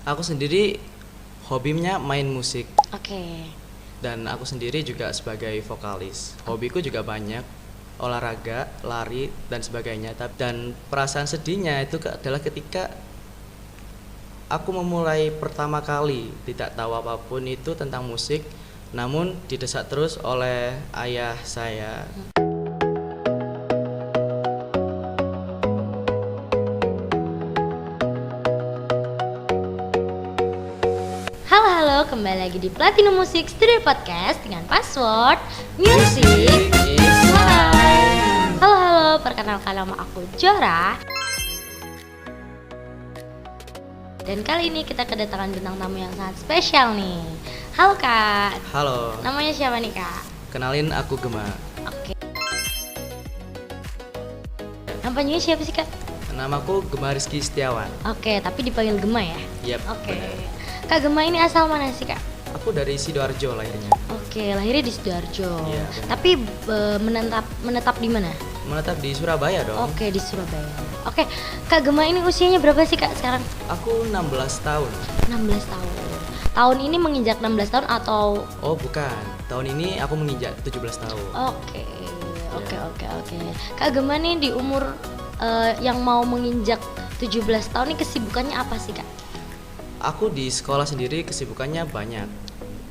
Aku sendiri hobinya main musik Oke. dan aku sendiri juga sebagai vokalis. Hobiku juga banyak, olahraga, lari dan sebagainya. Dan perasaan sedihnya itu adalah ketika aku memulai pertama kali tidak tahu apapun itu tentang musik, namun didesak terus oleh ayah saya. Halo halo, kembali lagi di Platinum Music Studio Podcast dengan password Music is Life. Halo halo, perkenalkan nama aku Jora. Dan kali ini kita kedatangan bintang tamu yang sangat spesial nih. Halo Kak, Halo, namanya siapa nih Kak? kenalin aku Gema. Oke. Nama panjangnya siapa sih Kak? Namaku Gema Rizky Setiawan. Oke, tapi dipanggil Gema ya? Yap, Oke. benar. Kak Gema ini asal mana sih Kak? Aku dari Sidoarjo lahirnya. Oke, lahirnya di Sidoarjo. Iya, benar. Tapi menetap di mana? Menetap di Surabaya dong. Oke, di Surabaya. Oke, Kak Gema ini usianya berapa sih Kak sekarang? Aku 16 tahun. 16 tahun. Tahun ini menginjak 16 tahun atau Oh bukan, tahun ini aku menginjak 17 tahun. Oke. Oke. Kak Gema nih di umur yang mau menginjak 17 tahun ini kesibukannya apa sih Kak? Aku di sekolah sendiri kesibukannya banyak.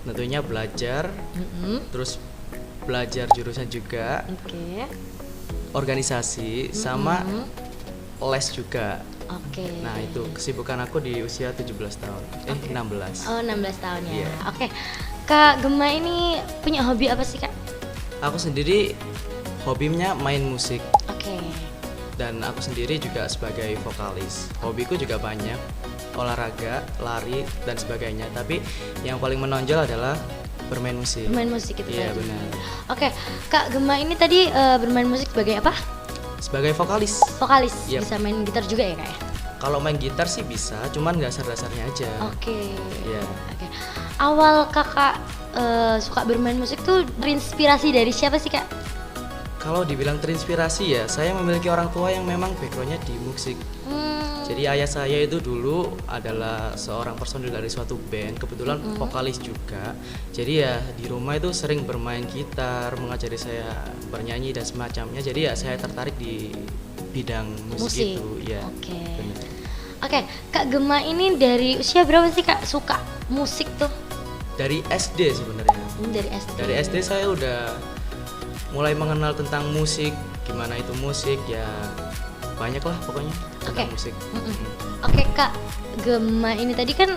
Tentunya belajar, terus belajar jurusan juga, Oke. organisasi, sama les juga. Oke. Nah itu kesibukan aku di usia 17 tahun. 16. Oh, 16 tahun ya. Iya. Oke. Kak Gema ini punya hobi apa sih Kak? Aku sendiri hobinya main musik Oke. dan aku sendiri juga sebagai vokalis. Hobiku juga banyak, olahraga, lari dan sebagainya. Tapi yang paling menonjol adalah bermain musik. Bermain musik itu Iya, tadi. benar. Oke, Kak Gema ini tadi bermain musik sebagai apa? Sebagai vokalis. Vokalis. Yep. Bisa main gitar juga ya Kak ya? Kalau main gitar sih bisa, cuman dasar-dasarnya aja. Oke. Iya. Oke. Awal Kakak suka bermain musik tuh terinspirasi dari siapa sih Kak? Kalau dibilang terinspirasi ya, saya memiliki orang tua yang memang backgroundnya di musik. Jadi ayah saya itu dulu adalah seorang personil dari suatu band, kebetulan vokalis juga. Jadi ya di rumah itu sering bermain gitar, mengajari saya bernyanyi dan semacamnya. Jadi ya saya tertarik di bidang musik, itu. Ya. Oke. Benar. Oke, Kak Gema ini dari usia berapa sih Kak suka musik tuh? Dari SD sebenarnya. Dari SD. Dari SD saya udah mulai mengenal tentang musik, gimana itu musik ya, banyak lah pokoknya tentang Oke. musik. Oke Kak Gema ini tadi kan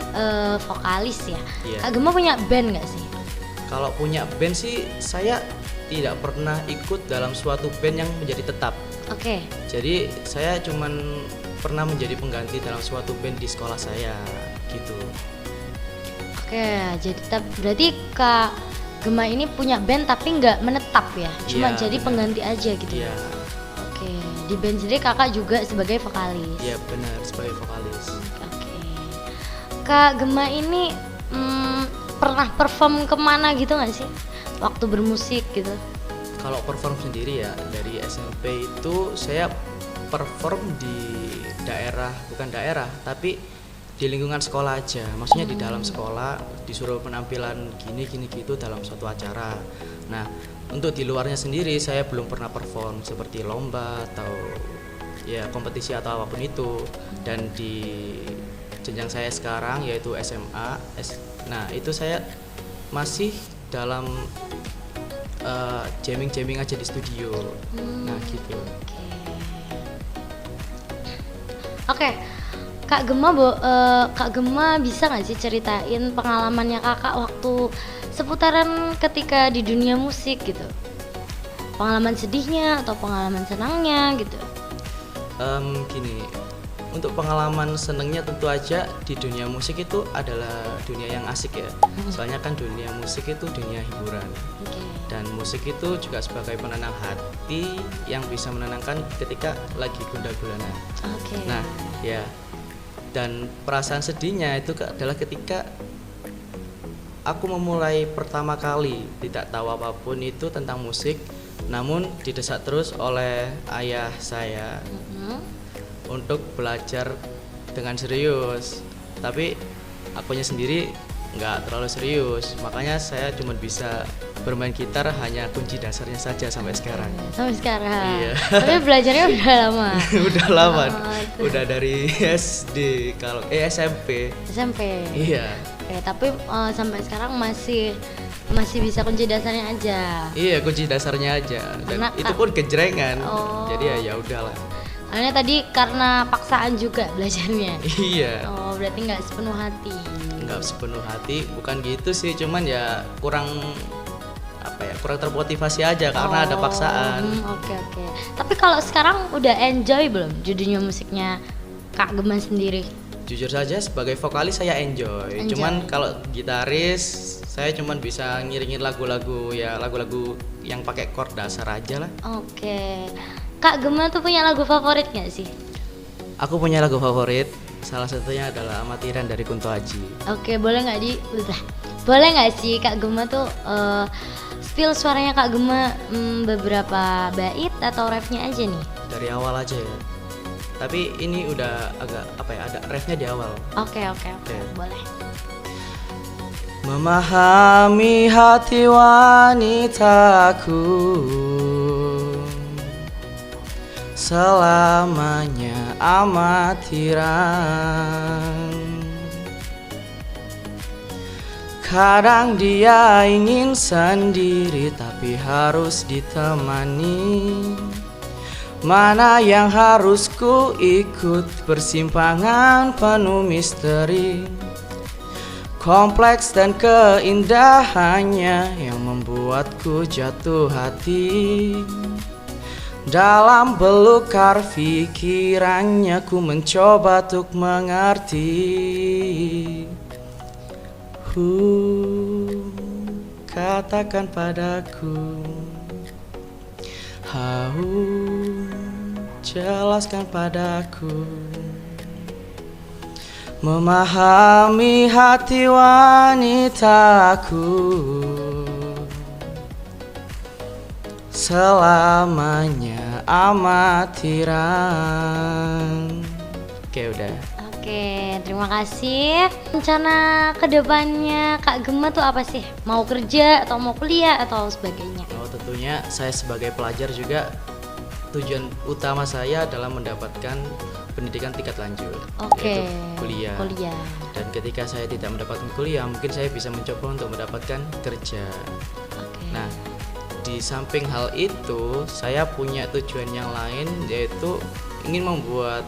vokalis ya. Iya. Kak Gema punya band nggak sih? Kalau punya band sih saya tidak pernah ikut dalam suatu band yang menjadi tetap. Oke. Jadi saya cuman pernah menjadi pengganti dalam suatu band di sekolah saya gitu. Oke, jadi berarti Kak Gema ini punya band tapi nggak menetap ya, cuma Iya, jadi benar. pengganti aja gitu. Iya, Oke, di band sendiri kakak juga sebagai vokalis. iya benar sebagai vokalis. Oke, Kak Gema ini pernah perform kemana gitu nggak sih waktu bermusik gitu? Kalau perform sendiri ya dari SMP itu saya perform di daerah, bukan daerah tapi di lingkungan sekolah aja. Maksudnya di dalam sekolah disuruh penampilan gini gitu dalam suatu acara. Nah, untuk di luarnya sendiri saya belum pernah perform seperti lomba atau ya kompetisi atau apapun itu. Dan di jenjang saya sekarang yaitu SMA, nah itu saya masih dalam jamming aja di studio. Nah gitu. Oke, Kak Gema bisa nggak sih ceritain pengalamannya kakak waktu seputaran ketika di dunia musik gitu? Pengalaman sedihnya atau pengalaman senangnya gitu? Gini, untuk pengalaman senengnya tentu aja di dunia musik itu adalah dunia yang asik ya. Soalnya kan dunia musik itu dunia hiburan. Oke. Dan musik itu juga sebagai penenang hati yang bisa menenangkan ketika lagi gundah gulana. Oke. Nah, ya. Dan perasaan sedihnya itu adalah ketika aku memulai pertama kali tidak tahu apapun itu tentang musik, namun didesak terus oleh ayah saya untuk belajar dengan serius. Tapi akunya sendiri nggak terlalu serius, makanya saya cuma bisa bermain gitar hanya kunci dasarnya saja sampai sekarang. Sampai sekarang. Iya. Tapi belajarnya udah lama. Udah lama, tuh. udah dari SD kalau SMP. SMP. Iya. Oke, tapi sampai sekarang masih bisa kunci dasarnya aja. Iya, kunci dasarnya aja. Dan Karena itu pun gejrengan. Oh. Jadi ya udahlah. Soalnya tadi karena paksaan juga belajarnya. Iya. Oh, berarti nggak sepenuh hati. Nggak sepenuh hati, bukan gitu sih, cuman ya kurang termotivasi aja karena ada paksaan. Oke. Tapi kalau sekarang udah enjoy belum di dunia musiknya Kak Gema sendiri? Jujur saja sebagai vokalis saya enjoy. Cuman kalau gitaris saya cuman bisa ngiringin lagu-lagu yang pakai chord dasar aja lah. Oke. Kak Gema tuh punya lagu favorit nggak sih? Aku punya lagu favorit, salah satunya adalah Amatiran dari Kunto Aji. Oke, boleh nggak sih Kak Gema tuh spill suaranya Kak Gema beberapa bait atau refnya aja nih? Dari awal aja ya. Tapi ini udah agak ada refnya di awal. Oke, boleh. Memahami hati wanitaku selamanya amatiran. Kadang dia ingin sendiri tapi harus ditemani. Mana yang harus ku ikut, persimpangan penuh misteri, kompleks dan keindahannya yang membuatku jatuh hati. Dalam belukar pikirannya ku mencoba untuk mengerti. Katakan padaku, jelaskan padaku. Memahami hati wanitaku selamanya amatiran. Oke, udah. Oke, terima kasih. Rencana kedepannya Kak Gema tuh apa sih? Mau kerja atau mau kuliah atau sebagainya? Oh, tentunya saya sebagai pelajar juga tujuan utama saya adalah mendapatkan pendidikan tingkat lanjut, Oke. yaitu kuliah. Dan ketika saya tidak mendapatkan kuliah, mungkin saya bisa mencoba untuk mendapatkan kerja. Oke. Nah, di samping hal itu, saya punya tujuan yang lain, yaitu ingin membuat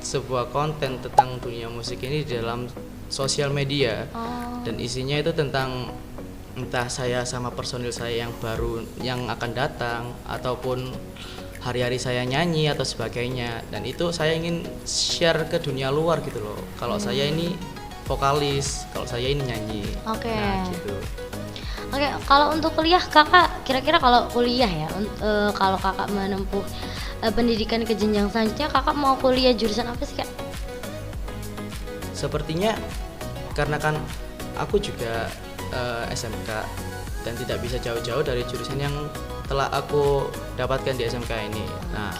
sebuah konten tentang dunia musik ini di dalam sosial media. Dan isinya itu tentang entah saya sama personil saya yang baru yang akan datang, ataupun hari-hari saya nyanyi atau sebagainya. Dan itu saya ingin share ke dunia luar gitu loh, kalau saya ini vokalis, kalau saya ini nyanyi. Oke. Nah gitu. Oke, kalau untuk kuliah Kakak, kira-kira kalau kuliah ya, kalau Kakak menempuh pendidikan ke jenjang selanjutnya, Kakak mau kuliah jurusan apa sih Kak? Sepertinya karena kan aku juga SMK dan tidak bisa jauh-jauh dari jurusan yang telah aku dapatkan di SMK ini. Nah,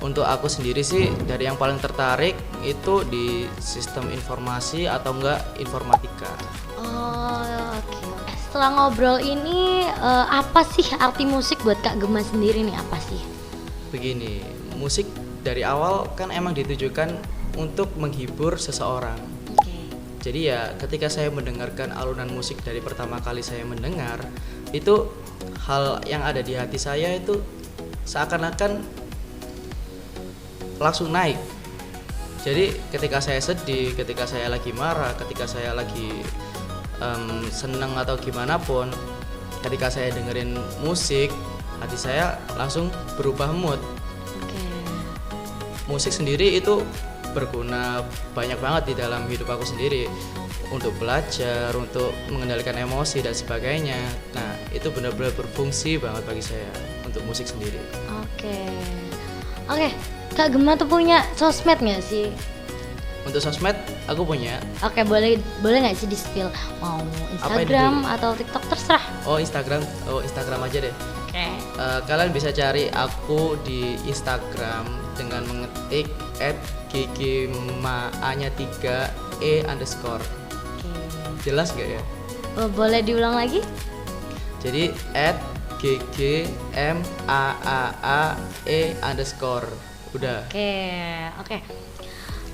untuk aku sendiri sih dari yang paling tertarik itu di sistem informasi atau enggak informatika. Oke. Setelah ngobrol ini, apa sih arti musik buat Kak Gema sendiri nih, apa sih? Begini, musik dari awal kan emang ditujukan untuk menghibur seseorang. Oke. Jadi ya ketika saya mendengarkan alunan musik dari pertama kali saya mendengar, itu hal yang ada di hati saya itu seakan-akan langsung naik. Jadi ketika saya sedih, ketika saya lagi marah, ketika saya lagi seneng atau gimana pun, ketika saya dengerin musik, hati saya langsung berubah mood. Oke. Musik sendiri itu berguna banyak banget di dalam hidup aku sendiri, untuk belajar, untuk mengendalikan emosi dan sebagainya. Nah, itu benar-benar berfungsi banget bagi saya untuk musik sendiri. Oke, Kak Gema tuh punya sosmed nggak sih? Untuk sosmed aku punya. Oke, boleh nggak sih di spill? Mau Instagram atau TikTok, terserah. Instagram aja deh. Oke. Kalian bisa cari aku di Instagram dengan mengetik @gigima_3e_. Jelas gak ya? Boleh diulang lagi? Jadi @ggmaae_. Udah. Oke.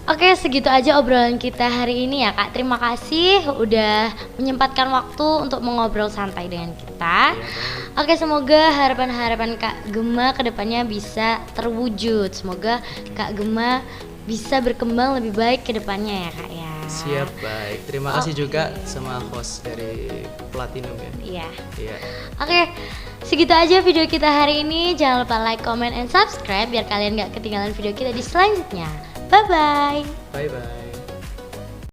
Oke, segitu aja obrolan kita hari ini ya Kak. Terima kasih udah menyempatkan waktu untuk mengobrol santai dengan kita. Iya, Bang. Oke, semoga harapan-harapan Kak Gema kedepannya bisa terwujud. Semoga Kak Gema bisa berkembang lebih baik kedepannya ya Kak ya. Siap, baik. Terima kasih Oke. juga sama host dari Platinum ya. Iya. Iya. Oke, segitu aja video kita hari ini. Jangan lupa like, comment, and subscribe biar kalian gak ketinggalan video kita di selanjutnya. Bye-bye. Bye bye.